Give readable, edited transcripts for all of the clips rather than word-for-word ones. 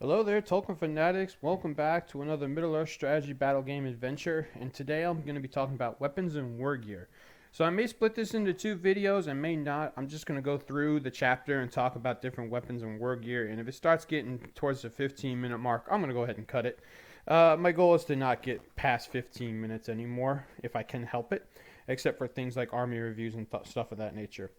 Hello there, Tolkien fanatics. Welcome back to another Middle-earth strategy battle game adventure. And today I'm going to be talking about weapons and war gear. So I may split this into two videos, I may not. I'm just going to go through the chapter and talk about different weapons and war gear. And if it starts getting towards the 15-minute mark, I'm going to go ahead and cut it. My goal is to not get past 15 minutes anymore, if I can help it, except for things like army reviews and stuff of that nature.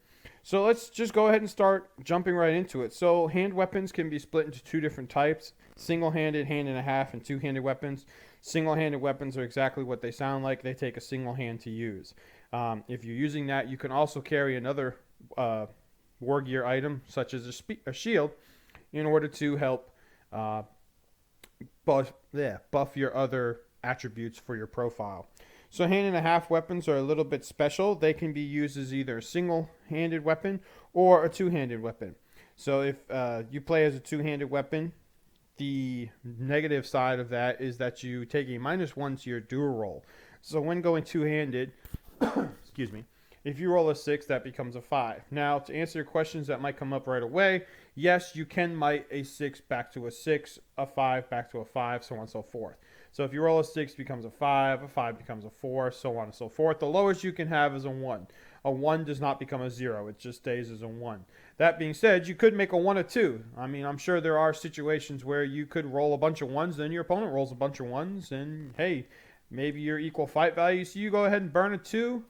So let's just go ahead and start jumping right into it. So hand weapons can be split into two different types: single-handed, hand and a half, and two-handed weapons. Single-handed weapons are exactly what they sound like. They take a single hand to use. If you're using that, you can also carry another war gear item, such as a shield, in order to help buff your other attributes for your profile. So hand and a half weapons are a little bit special. They can be used as either a single-handed weapon or a two-handed weapon. So if you play as a two-handed weapon, the negative side of that is that you take a -1 to your dual roll. So when going two-handed, excuse me, if you roll a 6, that becomes a 5. Now, to answer your questions that might come up right away, yes, you can might a 6 back to a 6, a 5 back to a 5, so on and so forth. So if you roll a 6, it becomes a 5 becomes a 4, so on and so forth. The lowest you can have is a 1. A 1 does not become a 0. It just stays as a 1. That being said, you could make a 1 a 2. I mean, I'm sure there are situations where you could roll a bunch of 1s, then your opponent rolls a bunch of 1s, and hey, maybe you're equal fight value, so you go ahead and burn a 2,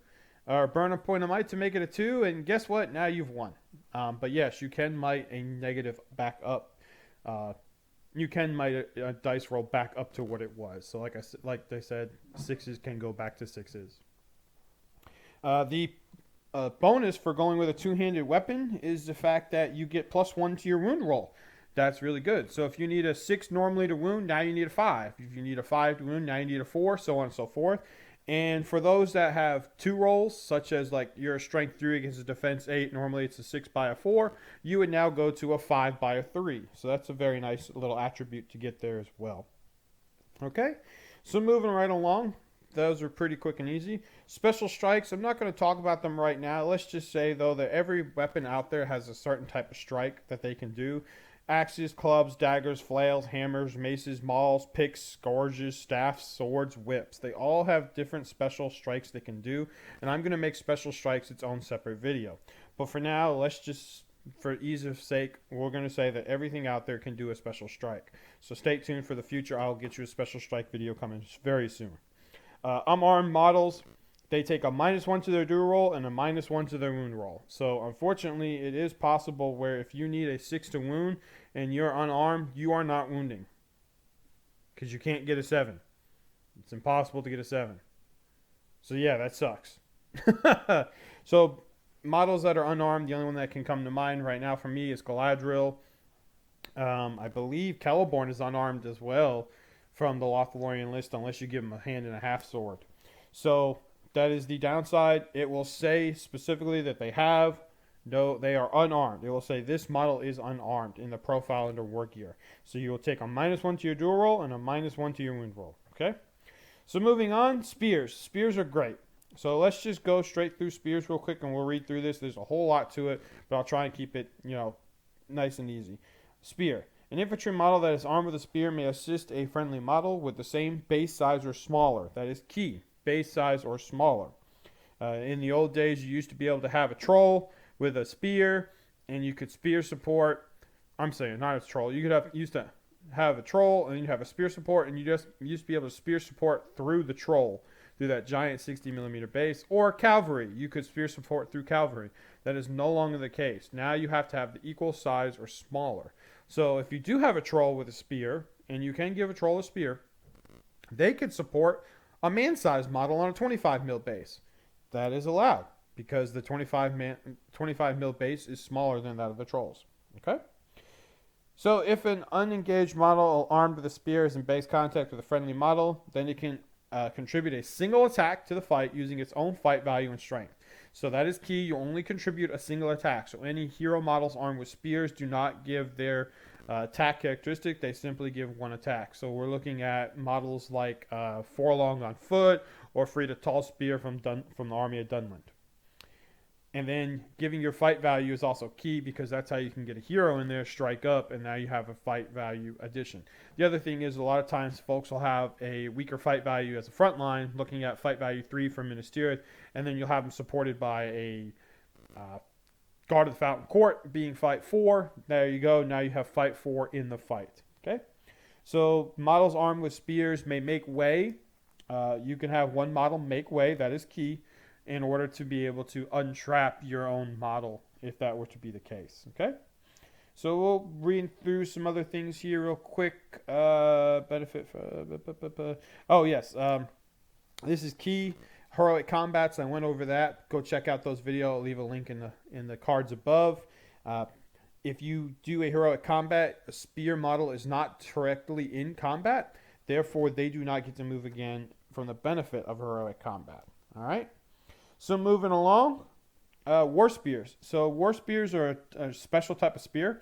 or burn a point of might to make it a 2, and guess what? Now you've won. But yes, you can might a negative back up. You can might a dice roll back up to what it was. So like they said, 6s can go back to 6s. The bonus for going with a two-handed weapon is the fact that you get +1 to your wound roll. That's really good. So if you need a 6 normally to wound, now you need a 5. If you need a 5 to wound, now you need a 4, so on and so forth. And for those that have two rolls, such as like you're a strength 3 against a defense 8, normally it's a 6 by a 4, you would now go to a 5 by a 3. So that's a very nice little attribute to get there as well. Okay, so moving right along, those are pretty quick and easy. Special strikes, I'm not going to talk about them right now. Let's just say, though, that every weapon out there has a certain type of strike that they can do. Axes, clubs, daggers, flails, hammers, maces, mauls, picks, scourges, staffs, swords, whips. They all have different special strikes they can do, and I'm going to make special strikes its own separate video. But for now, let's just, for ease of sake, we're going to say that everything out there can do a special strike. So stay tuned for the future. I'll get you a special strike video coming very soon. Unarmed models, they take a -1 to their dual roll and a -1 to their wound roll. So unfortunately, it is possible where if you need a 6 to wound and you're unarmed, you are not wounding, because you can't get a 7. It's impossible to get a 7. So yeah, that sucks. So models that are unarmed, the only one that can come to mind right now for me is Galadriel. I believe Celeborn is unarmed as well from the Lothlorien list, unless you give him a hand and a half sword. So that is the downside. It will say specifically that they are unarmed. It will say this model is unarmed in the profile under war gear. So you will take a -1 to your dual roll and a -1 to your wound roll. Okay? So moving on, spears. Spears are great. So let's just go straight through spears real quick and we'll read through this. There's a whole lot to it, but I'll try and keep it, nice and easy. Spear. An infantry model that is armed with a spear may assist a friendly model with the same base size or smaller. That is key. Base size or smaller. In the old days, you used to be able to have a troll with a spear, and you could spear support. I'm saying not a troll. You used to have a troll, and you have a spear support, and you used to be able to spear support through the troll, through that giant 60mm base, or cavalry. You could spear support through cavalry. That is no longer the case. Now you have to have the equal size or smaller. So if you do have a troll with a spear, and you can give a troll a spear, they could support a man-sized model on a 25mm base. That is allowed, because the 25mm base is smaller than that of the trolls. Okay? So if an unengaged model armed with a spear is in base contact with a friendly model, then it can contribute a single attack to the fight using its own fight value and strength. So that is key. You only contribute a single attack. So any hero models armed with spears do not give their attack characteristic. They simply give one attack. So we're looking at models like Forlong on foot or Frida Tall Spear from the army of Dunland. And then giving your fight value is also key because that's how you can get a hero in there, strike up, and now you have a fight value addition. The other thing is a lot of times folks will have a weaker fight value as a front line, looking at fight value 3 for Ministerial, and then you'll have them supported by a Guard of the Fountain Court being fight 4. There you go. Now you have fight 4 in the fight. Okay. So models armed with spears may make way. You can have one model make way. That is key in order to be able to untrap your own model if that were to be the case. Okay. So we'll read through some other things here real quick. Benefit for, oh yes. This is key. Heroic combats. I went over that. Go check out those videos. I'll leave a link in the cards above. If you do a heroic combat, a spear model is not directly in combat. Therefore, they do not get to move again from the benefit of heroic combat. All right. So moving along, war spears. So war spears are a special type of spear.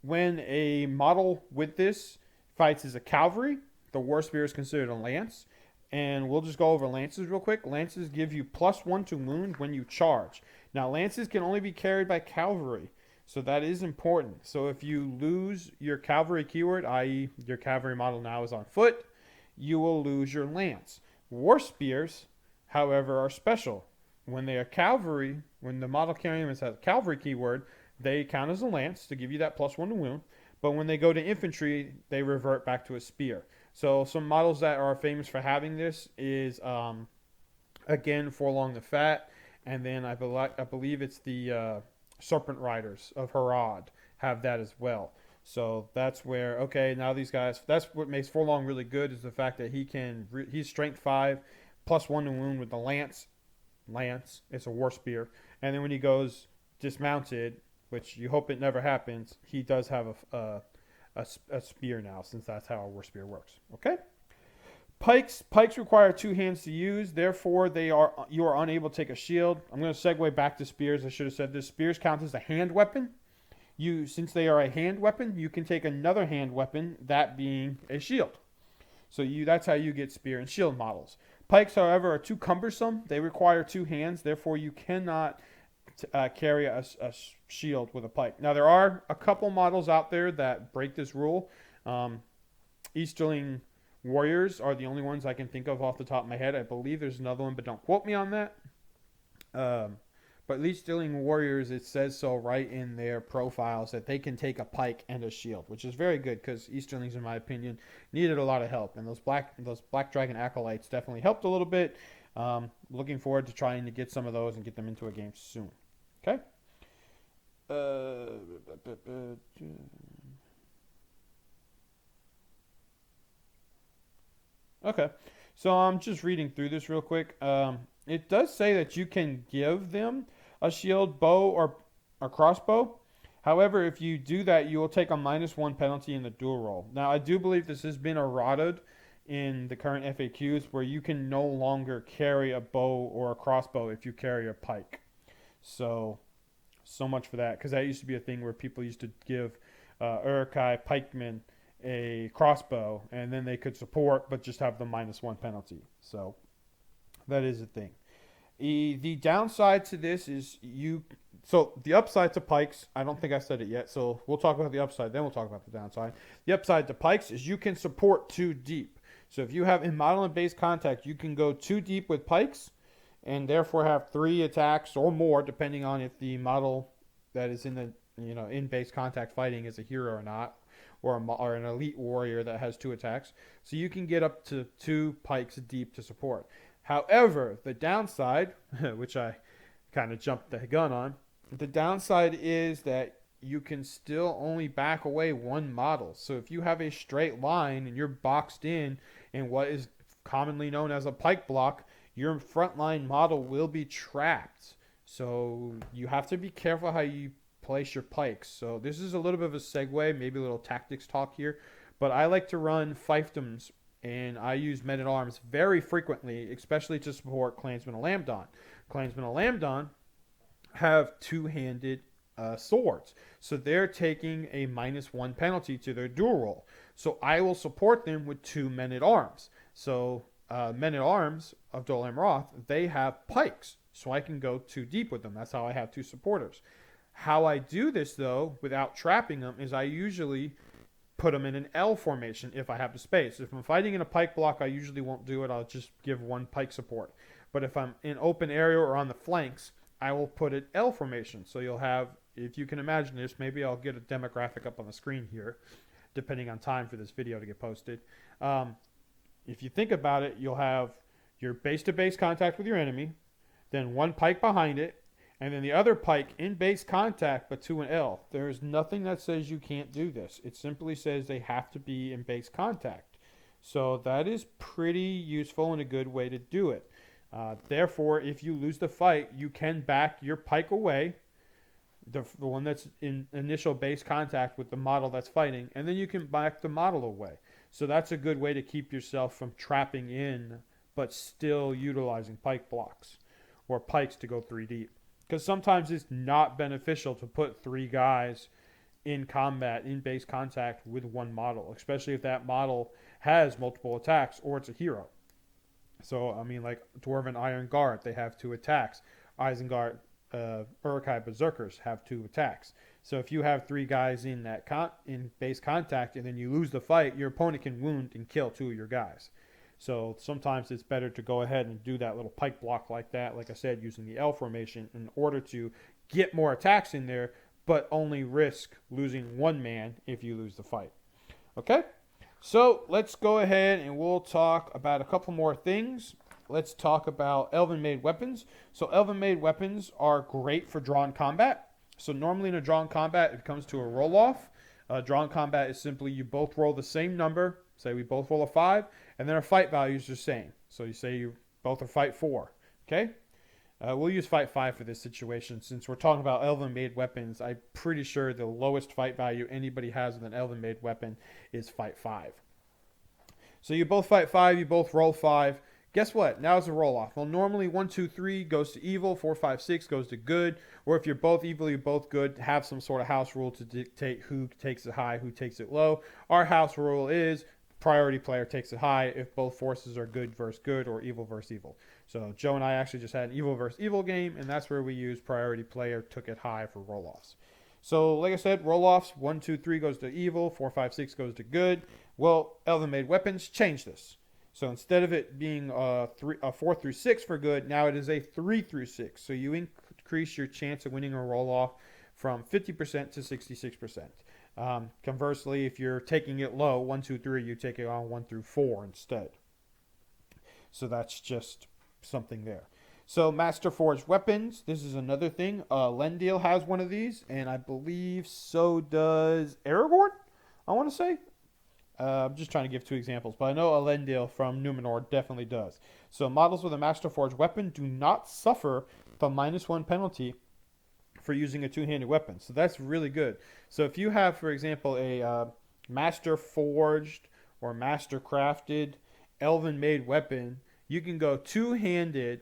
When a model with this fights as a cavalry, the war spear is considered a lance. And we'll just go over lances real quick. Lances give you +1 to wound when you charge. Now, lances can only be carried by cavalry, so that is important. So if you lose your cavalry keyword, i.e. your cavalry model now is on foot, you will lose your lance. War spears, however, are special. When they are cavalry, when the model carrying them has a cavalry keyword, they count as a lance to give you that +1 to wound. But when they go to infantry, they revert back to a spear. So some models that are famous for having this is, again, Forlong the Fat. And then I believe it's the Serpent Riders of Harad have that as well. So that's where, okay, now these guys, that's what makes Forlong really good is the fact that he's strength 5, +1 to wound with the lance. Lance, it's a war spear. And then when he goes dismounted, which you hope it never happens, he does have a spear now, since that's how a war spear works. Okay. Pikes require 2 hands to use, therefore you are unable to take a shield. I'm going to segue back to spears. I should have said this. Spears count as a hand weapon. Since they are a hand weapon, you can take another hand weapon, that being a shield. So that's how you get spear and shield models. Pikes, however, are too cumbersome. They require 2 hands, therefore you cannot carry a shield with a pike. Now, there are a couple models out there that break this rule. Easterling Warriors are the only ones I can think of off the top of my head. I believe there's another one, but don't quote me on that. But Easterling Warriors, it says so right in their profiles that they can take a pike and a shield, which is very good because Easterlings, in my opinion, needed a lot of help. And those Black Dragon Acolytes definitely helped a little bit. Looking forward to trying to get some of those and get them into a game soon. Okay. Okay. So I'm just reading through this real quick. It does say that you can give them a shield, bow, or a crossbow. However, if you do that, you will take a -1 penalty in the duel roll. Now, I do believe this has been errated in the current FAQs where you can no longer carry a bow or a crossbow if you carry a pike. So much for that, because that used to be a thing where people used to give Uruk-hai pikemen a crossbow, and then they could support but just have the -1 penalty. So that is a thing. The downside to this is so the upside to pikes, I don't think I said it yet, so we'll talk about the upside, then we'll talk about the downside. The upside to pikes is you can support 2 deep. So if you have in model and base contact, you can go 2 deep with pikes and therefore have 3 attacks or more, depending on if the model that is in the in base contact fighting is a hero or not, or an elite warrior that has 2 attacks. So you can get up to 2 pikes deep to support. However, the downside, which I kind of jumped the gun on, the downside is that you can still only back away 1 model. So if you have a straight line and you're boxed in what is commonly known as a pike block, your frontline model will be trapped. So you have to be careful how you place your pikes. So this is a little bit of a segue, maybe a little tactics talk here, but I like to run fiefdoms, and I use men-at-arms very frequently, especially to support Clansmen of Lambdon. Clansmen of Lambdon have 2-handed swords, so they're taking a -1 penalty to their duel roll. So I will support them with 2 men-at-arms. So men-at-arms of Dol Amroth, they have pikes, so I can go too deep with them. That's how I have 2 supporters. How I do this, though, without trapping them, is I usually put them in an L formation if I have the space. If I'm fighting in a pike block, I usually won't do it. I'll just give 1 pike support. But if I'm in open area or on the flanks, I will put an L formation. So you'll have, if you can imagine this, maybe I'll get a demographic up on the screen here, depending on time for this video to get posted. If you think about it, you'll have your base-to-base contact with your enemy, then 1 pike behind it, and then the other pike in base contact but to an L. There's nothing that says you can't do this. It simply says they have to be in base contact. So that is pretty useful and a good way to do it. Therefore, if you lose the fight, you can back your pike away, the one that's in initial base contact with the model that's fighting, and then you can back the model away. So that's a good way to keep yourself from trapping in but still utilizing pike blocks or pikes to go 3 deep. Because sometimes it's not beneficial to put 3 guys in combat, in base contact with 1 model, especially if that model has multiple attacks or it's a hero. So, I mean, like Dwarven Iron Guard, they have 2 attacks. Isengard, Uruk-hai Berserkers have 2 attacks. So if you have 3 guys in that in base contact and then you lose the fight, your opponent can wound and kill 2 of your guys. So sometimes it's better to go ahead and do that little pike block like that, like I said, using the L formation in order to get more attacks in there, but only risk losing 1 man if you lose the fight. Okay? So let's go ahead and we'll talk about a couple more things. Let's talk about Elven-made weapons. So Elven-made weapons are great for drawn combat. So normally in a drawn combat, it comes to a roll-off. Drawn combat is simply you both roll the same number. Say we both roll a 5, and then our fight value is the same. So you say you both are fight 4. Okay? We'll use fight 5 for this situation. Since we're talking about Elven-made weapons, I'm pretty sure the lowest fight value anybody has with an Elven-made weapon is fight 5. So you both fight 5, you both roll 5. Guess what? Now it's a roll-off. Well, normally 1, 2, 3 goes to evil, 4, 5, 6 goes to good. Or if you're both evil, you're both good, have some sort of house rule to dictate who takes it high, who takes it low. Our house rule is priority player takes it high if both forces are good versus good or evil versus evil. So Joe and I actually just had an evil versus evil game, and that's where we use priority player took it high for roll-offs. So like I said, roll-offs, 1, 2, 3 goes to evil, 4, 5, 6 goes to good. Well, Elven-made weapons change this. So instead of it being a 4 through 6 for good, now it is a 3 through 6. So you increase your chance of winning a roll-off from 50% to 66%. Conversely, if you're taking it low, 1, 2, 3, you take it on 1 through 4 instead. So that's just something there. So Master Forged weapons, this is another thing. Lendil has one of these, and I believe so does Aragorn, I want to say. I'm just trying to give 2 examples, but I know Elendil from Numenor definitely does. So models with a Master Forged weapon do not suffer the -1 penalty for using a 2-handed weapon. So that's really good. So if you have, for example, a Master Forged or Master Crafted Elven-made weapon, you can go 2-handed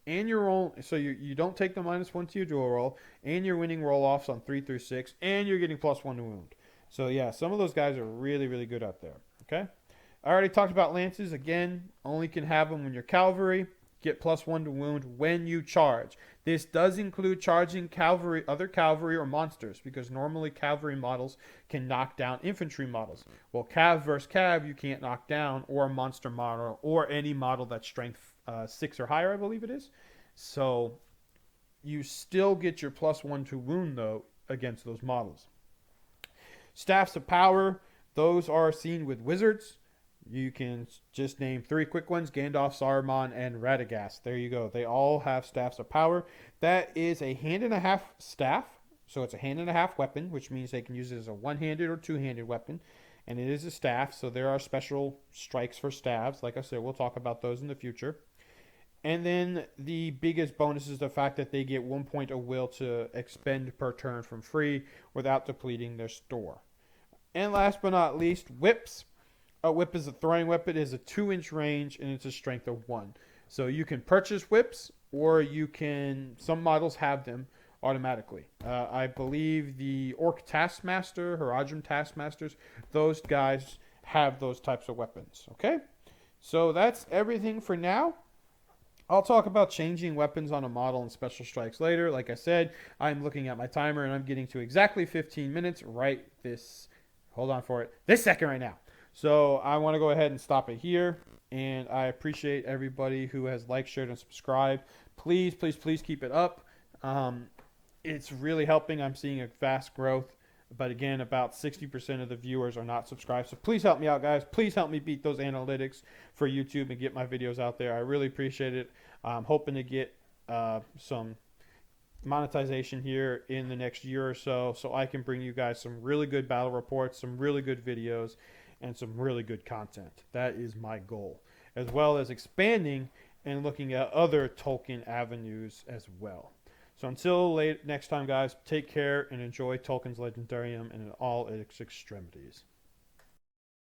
and your roll, so you don't take the -1 to your dual roll, and you're winning roll-offs on 3 through 6, and you're getting +1 to wound. So yeah, some of those guys are really, really good out there. Okay? I already talked about lances. Again, only can have them when you're cavalry. Get +1 to wound when you charge. This does include charging cavalry, other cavalry or monsters, because normally cavalry models can knock down infantry models. Well, cav versus cav you can't knock down, or a monster model, or any model that's strength 6 or higher, I believe it is. So you still get your +1 to wound, though, against those models. Staffs of Power, those are seen with wizards. You can just name 3 quick ones: Gandalf, Saruman, and Radagast. There you go. They all have Staffs of Power. That is a 1.5-hand staff. So it's a 1.5-hand weapon, which means they can use it as a 1-handed or 2-handed weapon. And it is a staff, so there are special strikes for staves. Like I said, we'll talk about those in the future. And then the biggest bonus is the fact that they get 1 point of will to expend per turn from free without depleting their store. And last but not least, whips. A whip is a throwing weapon. It is a 2-inch range, and it's a strength of 1. So you can purchase whips, or you can, some models have them automatically. I believe the Orc Taskmaster, Haradrim Taskmasters, those guys have those types of weapons. Okay? So that's everything for now. I'll talk about changing weapons on a model and special strikes later. Like I said, I'm looking at my timer and I'm getting to exactly 15 minutes right this, hold on for it, this second right now. So I want to go ahead and stop it here. And I appreciate everybody who has liked, shared, and subscribed. Please, please, please keep it up. Um, it's really helping. I'm seeing a fast growth. But again, about 60% of the viewers are not subscribed. So please help me out, guys. Please help me beat those analytics for YouTube and get my videos out there. I really appreciate it. I'm hoping to get some monetization here in the next year or so I can bring you guys some really good battle reports, some really good videos, and some really good content. That is my goal, as well as expanding and looking at other Tolkien avenues as well. So until next time, guys, take care and enjoy Tolkien's Legendarium in all its extremities.